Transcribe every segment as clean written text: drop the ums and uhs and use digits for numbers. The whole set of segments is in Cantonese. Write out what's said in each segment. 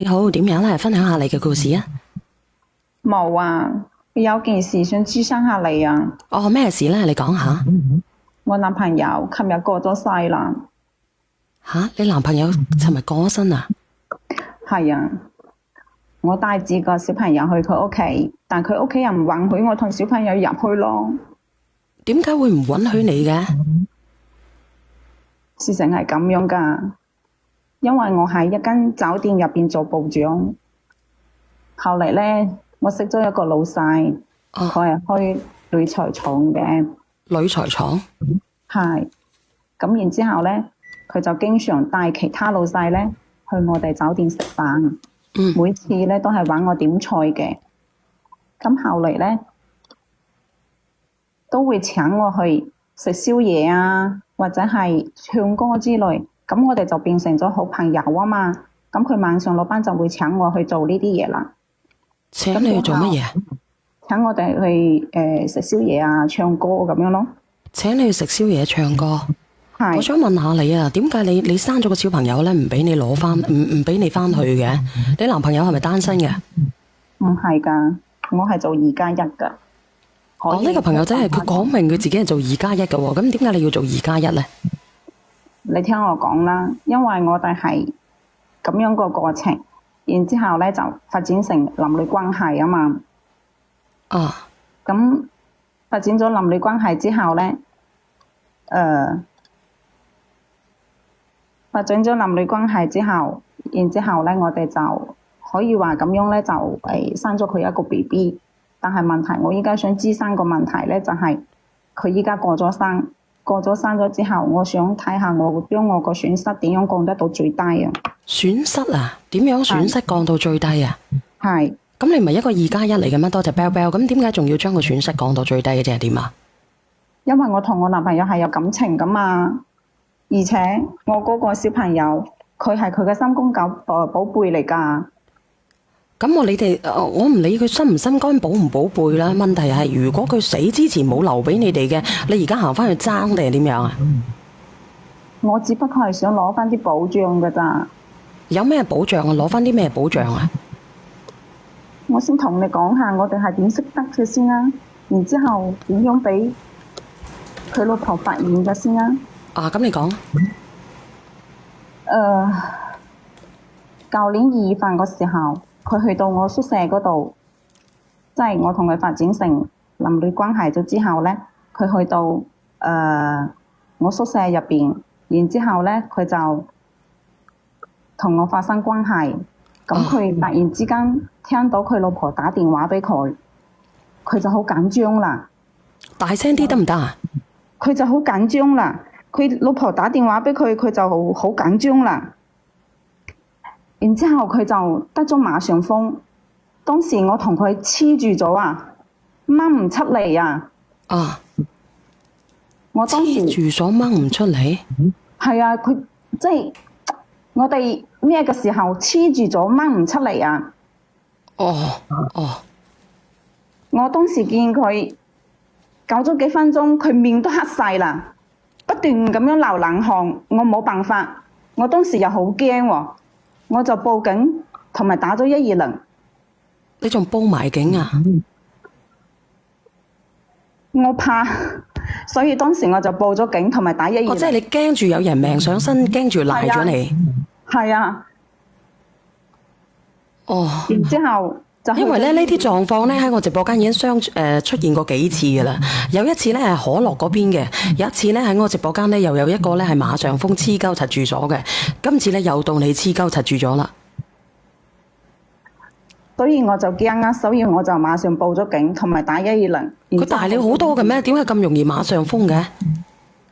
你好，點樣咧？分享下你嘅故事啊！冇啊，有件事想諮詢下你啊。哦，咩事咧？你講下。我男朋友琴日過咗世啦。吓，你男朋友尋日過咗身啊？係啊，我帶住個小朋友去佢屋企，但佢屋企人唔允許我同小朋友入去咯。點解會唔允許你嘅？事情係咁樣噶，因為我喺一間酒店入邊做部長，後嚟咧我識咗一個老細，佢係開鋁材廠嘅。鋁材廠？係，咁然之後咧，佢就經常帶其他老細咧去我哋酒店食飯，每次咧都係揾我點菜嘅。咁後嚟咧都會請我去食宵夜啊，或者係唱歌之類。咁我哋就變成咗好朋友啊嘛。咁佢晚上落班就會請我去做呢啲嘢啦。請你去做乜嘢？請我哋去食宵夜啊、唱歌咁樣咯。請你去食宵夜、唱歌。係。我想問下你啊，點解你生咗個小朋友咧，唔俾你攞翻，唔俾你翻去嘅？你男朋友係咪單身嘅？唔係㗎，我係做2+1㗎。哦，呢個朋友仔係佢講明佢自己係做2+1嘅喎，咁點解你要做2+1咧？你聽我講啦，因為我哋係咁樣個過程，然之後咧就發展成男女關係啊嘛。啊。咁發展咗男女關係之後咧，發展咗男女關係之後，然之後咧我哋就可以話咁樣咧就生咗佢一個 BB。但係問題，我依家想諮詢個問題咧，就係佢依家過咗生咗之後，我想睇下我將我個損失點樣降得到最低啊！損失啊？點樣損失降到最低啊？係。咁你唔係一個2+1嚟嘅咩？多謝 Bell Bell，咁點解仲要將個損失降到最低嘅？即係點啊？因為我同我男朋友係有感情噶嘛，而且我嗰個小朋友佢係佢嘅心肝寶貝嚟㗎。咁你哋，我唔理佢心唔心肝寶唔寶貝啦。問題係，如果佢死之前冇留俾你哋嘅，你而家行翻去爭定係點樣啊？我只不過係想攞翻啲保障㗎咋。有咩保障啊？攞翻啲咩保障啊？我先同你講下，我哋係點識得嘅先啦，然之後點樣俾佢老婆發現嘅先啦。啊，咁你講。舊年2月份嘅時候，佢去到我宿舍嗰度，即係我同佢發展成男女關係咗之後咧，佢去到我宿舍入邊，然之後咧佢就同我發生關係。咁佢突然之間聽到佢老婆打電話俾佢，佢就好緊張啦。大聲啲得唔得啊？佢就好緊張啦。佢老婆打電話俾佢，佢就好緊張啦。然之後佢就得咗馬上風。當時我同佢黐住咗啊，掹唔出嚟啊。啊！我當時黐住咗掹唔出嚟。係啊，佢即係我哋咩嘅時候黐住咗掹唔出嚟啊。哦。我當時見佢搞咗幾分鐘，佢面都黑晒啦，不斷咁樣流冷汗。我冇辦法，我當時又好驚喎，我就報警同埋打咗120。你仲報埋警啊？我怕，所以當時我就報咗警同埋打120。即係你驚住有人命上身，驚住賴咗你。係啊。哦。然之後就因為咧呢啲狀況咧喺我直播間已經出現過幾次噶啦。有一次咧係可樂嗰邊嘅，有一次咧喺我直播間咧又有一個咧係馬上風黐鳩柒住咗嘅。今次咧又到你黐鳩柒住咗啦。所以我就驚啊，所以我就馬上報咗警同埋打120。佢大你好多嘅咩？點解咁容易馬上風嘅？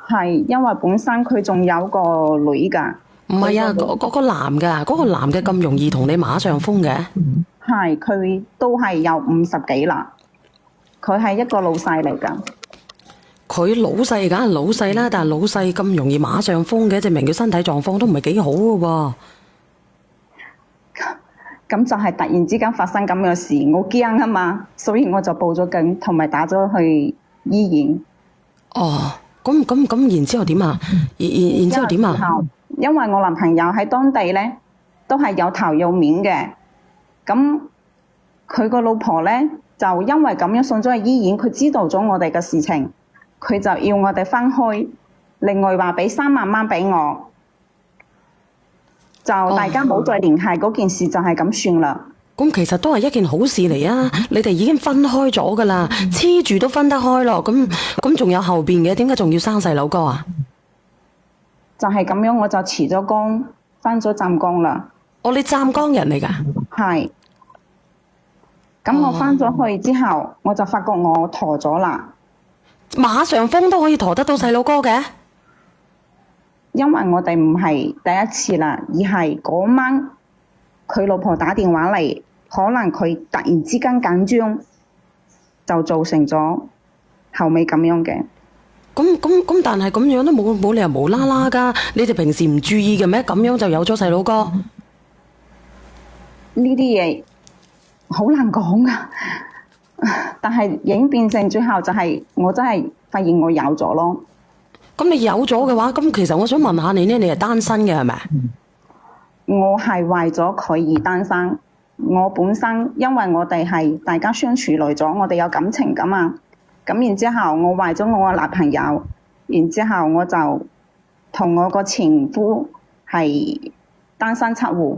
係因為本身佢仲有個女㗎。唔係啊，嗰個男㗎，嗰個男嘅咁容易同你馬上風嘅？係，佢都係有50幾啦。佢係一個老細嚟㗎。佢老細梗係老細啦，但係老細咁容易馬上風嘅，證明佢身體狀況都唔係幾好嘅喎。咁就係突然之間發生咁嘅事，我驚啊嘛，所以我就報咗警同埋打咗去醫院。哦，咁然之後點啊？然之後點啊？因為我男朋友喺當地咧，都係有頭有面嘅。咁佢個老婆咧就因為咁樣送咗去醫院，佢知道咗我哋嘅事情，佢就要我哋分開，另外話俾3萬蚊俾我，就大家冇再聯繫嗰件事就係咁算啦。咁其實都係一件好事嚟啊！你哋已經分開咗噶啦，黐住都分得開咯。咁仲有後邊嘅，點解仲要生細佬哥啊？就係咁樣，我就辭咗工，翻咗湛江啦。哦，你湛江人嚟㗎？係。咁我翻咗去之後，我就發覺我陀咗啦。馬上風都可以陀得到細佬哥嘅？因為我哋唔係第一次啦，而係嗰晚佢老婆打電話嚟，可能佢突然之間緊張，就造成咗後尾咁樣嘅。咁，但係咁樣都冇理由無啦啦㗎。你哋平時唔注意嘅咩？咁樣就有咗細佬哥？呢啲嘢好難講㗎，但係演變成最後就係我真係發現我有咗咯。咁你有咗嘅話，咁其實我想問下你呢，你係單身嘅係咪？我係為咗佢而單身。我本身因為我哋係大家相處耐咗，我哋有感情㗎嘛。咁然之後，我為咗我個男朋友，然之後我就同我個前夫係單身出戶。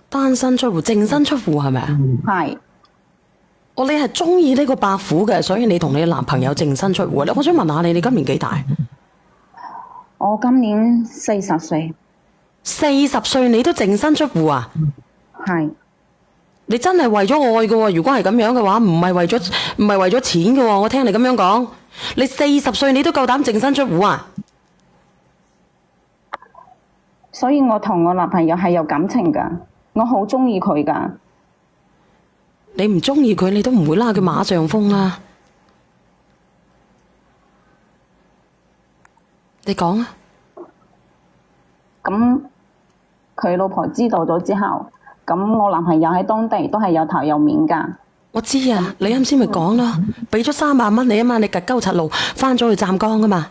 單身出戶，淨身出戶係咪啊？係。哦，你係中意呢個白虎嘅，所以你同你男朋友淨身出戶。我想問下你，你今年幾大？我今年40歲。40歲你都淨身出戶啊？係。你真係為咗愛嘅喎，如果係咁樣嘅話，唔係為咗錢嘅喎。我聽你咁樣講，你40歲你都夠膽淨身出戶啊？所以我同我男朋友係有感情㗎，我好中意佢㗎。你唔中意佢，你都唔會拉佢馬上風啦。你講啊。咁佢老婆知道咗之後，咁我男朋友喺當地都係有頭有面㗎。我知啊，你啱先咪講咯，俾咗3萬蚊你啊嘛，你趌鳩柒路翻咗去湛江啊嘛。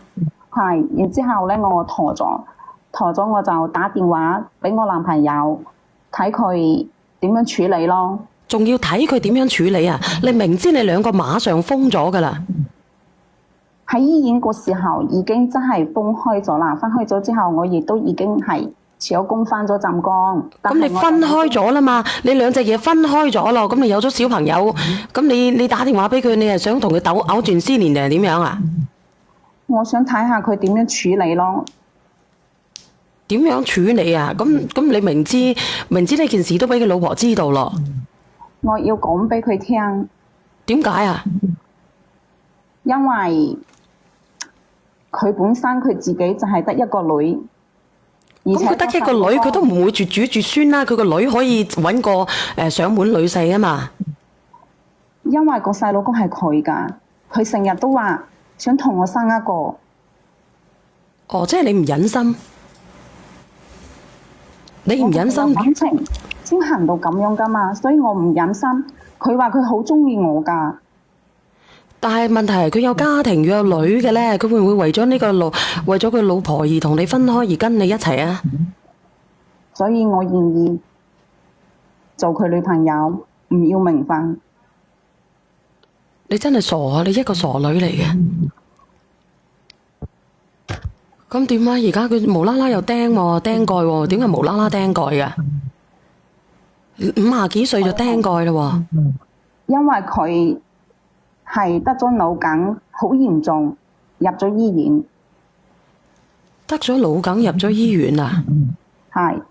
係，然之後咧我陀咗我就打電話俾我男朋友睇佢點樣處理咯。仲要睇佢點樣處理啊？你明知你兩個馬上封咗㗎啦。喺醫院個時候已經真係封開咗啦，分開咗之後我亦都已經係辭咗工翻咗湛江。咁你分開咗啦嘛？你兩隻嘢分開咗咯，咁你有咗小朋友，咁你打電話俾佢，你係想同佢藕斷絲連定係點樣啊？我想睇下佢點樣處理咯。點樣處理啊？咁你明知呢件事都俾佢老婆知道咯。我要講俾佢聽。點解啊？因為佢本身佢自己就係得一個女，而且佢得一個女，佢都唔會絕子絕孫啦。佢個女可以揾個上門女婿啊嘛。因為個細佬哥係佢㗎，佢成日都話想同我生一個。哦，即係你唔忍心，你唔忍心感情先行到咁樣㗎嘛，所以我唔忍心。佢話佢好中意我㗎。但係問題係佢有家庭，要有女嘅咧，佢會唔會為咗為咗佢老婆而同你分開而跟你一齊啊？所以我願意做佢女朋友，唔要名分。你真係傻啊！你一個傻女嚟嘅。咁點啊？而家佢無啦啦又釘喎，釘蓋喎，點解無啦啦釘蓋嘅？50幾歲就釘蓋啦喎。因為佢係得咗腦梗，好嚴重，入咗醫院。得咗腦梗入咗醫院啊？係。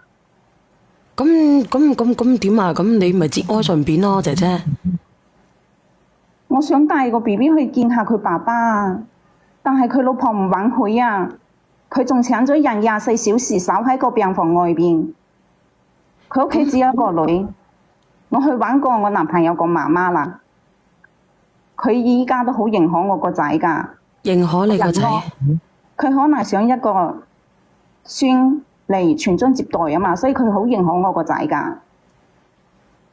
咁點啊？咁你咪節哀順變咯，姐姐。我想帶個 BB 去見下佢爸爸啊，但係佢老婆唔允許啊。佢仲請咗人24小時守喺個病房外邊。佢屋企只有一個女。我去揾過我男朋友個媽媽啦。佢依家都好認可我個仔㗎。認可你個仔？佢可能想一個孫嚟傳宗接代啊嘛，所以佢好認可我個仔㗎。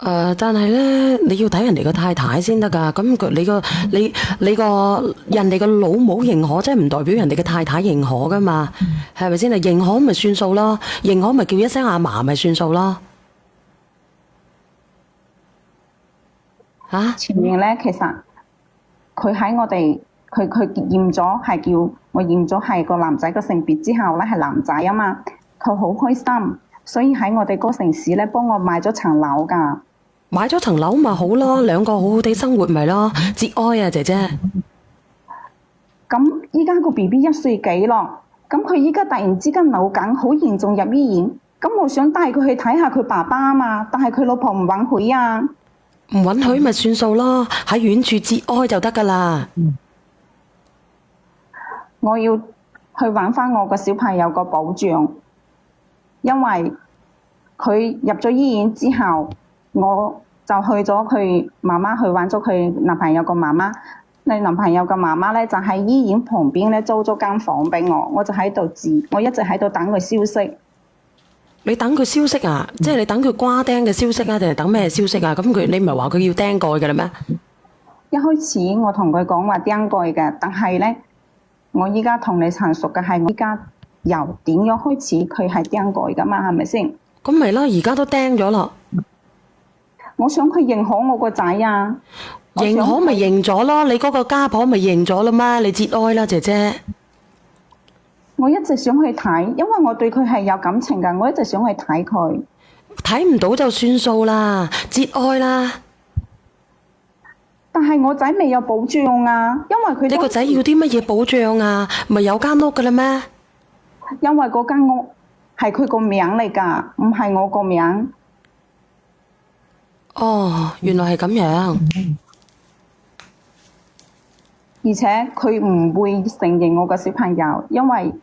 但係咧，你要睇人哋個太太先得㗎。咁你個人哋個老母認可，即係唔代表人哋嘅太太認可㗎嘛？係咪先啊？認可咪算數咯，認可咪叫一聲阿嫲咪算數咯。嚇？前面咧，其實佢喺我哋，佢驗咗係叫我驗咗係個男仔嘅性別之後咧係男仔啊嘛，佢好開心，所以喺我哋嗰城市咧幫我買咗層樓㗎。買咗層樓咪好咯，兩個好好地生活咪咯，節哀啊姐姐。咁依家個 BB 1歲幾咯，咁佢依家突然之間腦梗好嚴重入醫院，咁我想帶佢去睇下佢爸爸啊嘛，但係佢老婆唔允許啊。唔允許咪算數咯，喺遠處節哀就得㗎啦。我要去揾翻我個小朋友個保障，因為佢入咗醫院之後，我就去咗佢媽媽去揾咗佢男朋友個媽媽。你男朋友個媽媽咧就喺醫院旁邊咧租咗間房俾我，我就喺度住，我一直喺度等佢消息。你等佢消息啊？即係你等佢瓜釘嘅消息啊，定係等咩消息啊？咁你唔係話佢要釘蓋嘅啦咩？一開始我同佢講話釘蓋嘅，但係咧，我依家同你陳述嘅係我依家由點樣開始佢係釘蓋噶嘛，係咪先？咁咪啦，而家都釘咗咯。我想佢認可我個仔啊！認可咪認咗咯，你嗰個家婆咪認咗啦嘛，你節哀啦姐姐。我一直想去睇，因為我對佢係有感情㗎，我一直想去睇佢。睇唔到就算數啦，節哀啦。但係我仔未有保障啊，因為佢你個仔要啲乜嘢保障啊？咪有間屋㗎啦咩？因為嗰間屋係佢個名嚟㗎，唔係我個名。哦，原來係咁樣。而且佢唔會承認我個小朋友，因為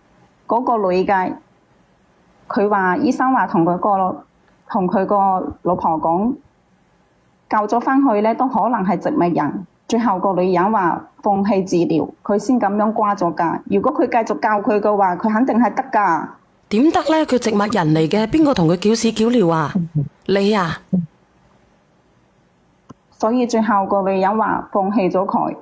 嗰個女嘅，佢話醫生話同佢個老婆講，救咗翻去咧都可能係植物人。最後個女人話放棄治療，佢先咁樣瓜咗㗎。如果佢繼續教佢嘅話，佢肯定係得㗎。點得咧？佢植物人嚟嘅，邊個同佢攪屎攪尿啊？你啊？所以最後個女人話放棄咗佢。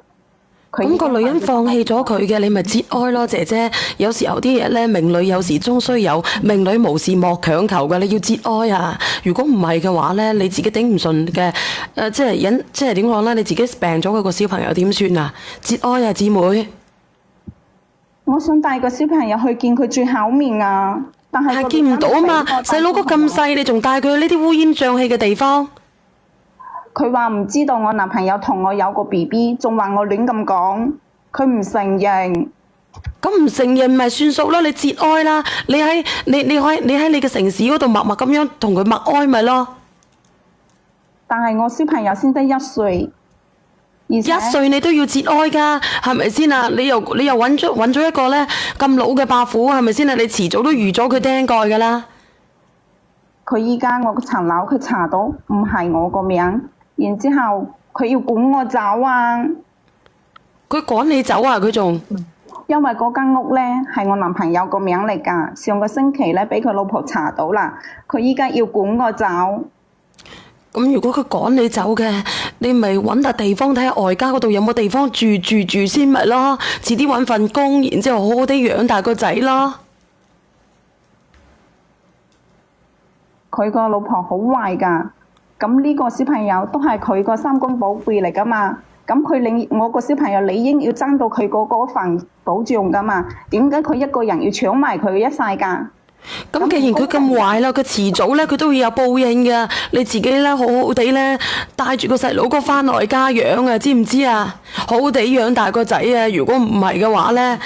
咁個女人放棄咗佢嘅，你咪節哀咯，姐姐。有時候啲嘢咧，命裏有時終須有，命裏無事莫強求嘅，你要節哀啊！如果唔係嘅話咧，你自己頂唔順嘅，即係點講咧？你自己病咗佢個小朋友點算啊？節哀啊，姊妹！我想帶個小朋友去見佢最後面啊，但係見唔到啊嘛！細佬哥咁細，你仲帶佢去呢啲烏煙瘴氣嘅地方？佢話唔知道我男朋友同我有個 BB， 仲話我亂咁講，佢唔承認。咁唔承認咪算數啦，你節哀啦，你喺你嘅城市嗰度默默咁樣同佢默哀咪咯。但係我小朋友先得1歲，而且1歲你都要節哀㗎，係咪先啊？你又揾咗一個咧咁老嘅伯父，係咪先啊？你遲早都預咗佢釘蓋㗎啦。佢依家我個層樓佢查到唔係我個名，然之後佢要趕我走啊！佢趕你走啊！佢仲因為嗰間屋咧係我男朋友個名嚟㗎，上個星期咧俾佢老婆查到啦，佢依家要趕我走。咁如果佢趕你走嘅，你咪揾笪地方睇下外家嗰度有冇地方住先咪咯，遲啲揾份工，然之後好好地養大個仔咯。佢個老婆好壞㗎，咁呢個小朋友都係佢個三公寶貝嚟㗎嘛，咁我個小朋友理應要爭到佢嗰份保障㗎嘛，點解佢一個人要搶埋佢一世㗎？咁既然佢咁壞啦，佢遲早咧佢都會有報應㗎。你自己咧好好地咧帶住個細佬哥翻來家養啊，知唔知啊？好好地養大個仔啊！如果唔係嘅話咧，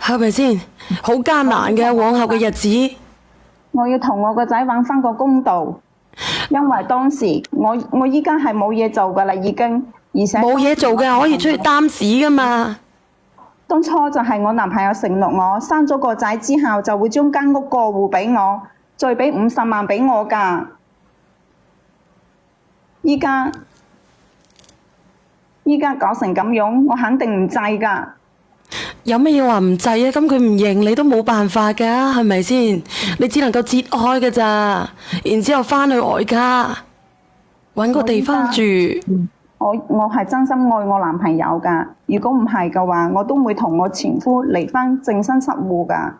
係咪先？好艱難嘅往後嘅日子。我要同我個仔揾翻個公道，因為當時我依家係冇嘢做㗎啦，已經，而且冇嘢做嘅可以出去擔屎㗎嘛。當初就係我男朋友承諾我生咗個仔之後就會將間屋過戶俾我，再俾50萬俾我㗎。依家搞成咁樣，我肯定唔制㗎。有乜嘢話唔制啊？咁佢唔認你都冇辦法㗎，係咪先？你只能夠節哀㗎咋，然之後翻去外家揾個地方住。我係真心愛我男朋友㗎，如果唔係嘅話，我都唔會同我前夫離婚淨身出戶㗎。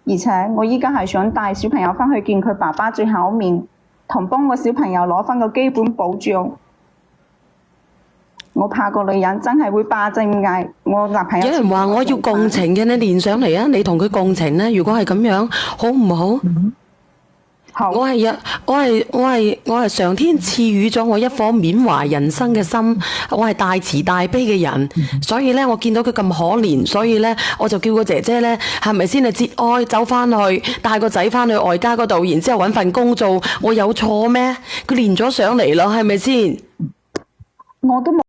而且我依家係想帶小朋友翻去見佢爸爸最後一面，同幫個小朋友攞翻個基本保障。我怕個女人真係會霸佔嗌我男朋友。有人話我要共情嘅，你連上嚟啊！你同佢共情呢？如果係咁樣，好唔好？好，我係上天賜予咗我一顆緬懷人生嘅心，我係大慈大悲嘅人，所以咧我見到佢咁可憐，所以咧我就叫個姐姐咧，係咪先你節哀走翻去，帶個仔翻去外家嗰度，然之後揾份工做，我有錯咩？佢連咗上嚟咯，係咪先？我都冇。